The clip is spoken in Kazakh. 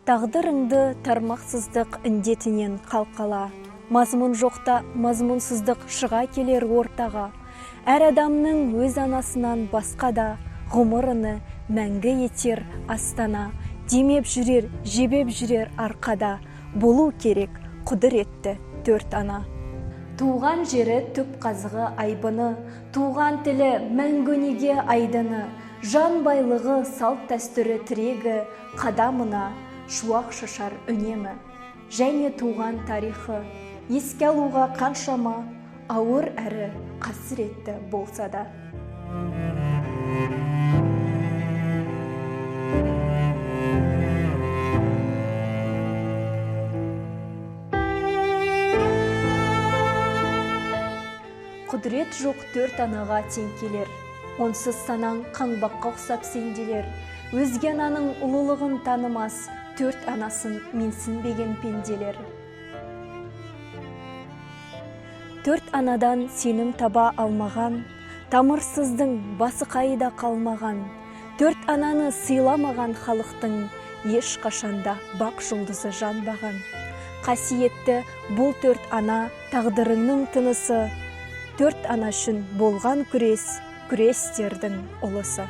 Тағдырыңды тармақсыздық індетінен қалқала, мазмұн жоқта мазмұнсыздық шыға келер ортаға. Әр адамның өз анасынан басқа да ғұмырыны мәңгі етер астана. Демеп жүрер, жебеп жүрер арқада, болу керек құдіретті төрт ана. Туған жері түп қазығы айбыны, туған тілі мәңгөнеге айдыны, жан байлығы салт дәстүрі тірегі қадамына шуақ шашар үнемі. Және туған тарихы еске алуға қаншама ауыр әрі қасіретті болса да. Құдірет жоқ төрт анаға тең келер, онсыз санаң қаңбаққа ұқсап сенделер. Өзге ананың ұлылығын танымас, төрт анасын менсінбеген пенделер. Төрт анадан сенім таба алмаған, тамырсыздың басы қайда қалмаған. Төрт ананы сыйламаған халықтың ешқашанда бақ жұлдызы жанбаған. Қасиетті бұл төрт ана тағдырыңның тынысы, төрт ана үшін болған күрес, күрестердің ұлысы.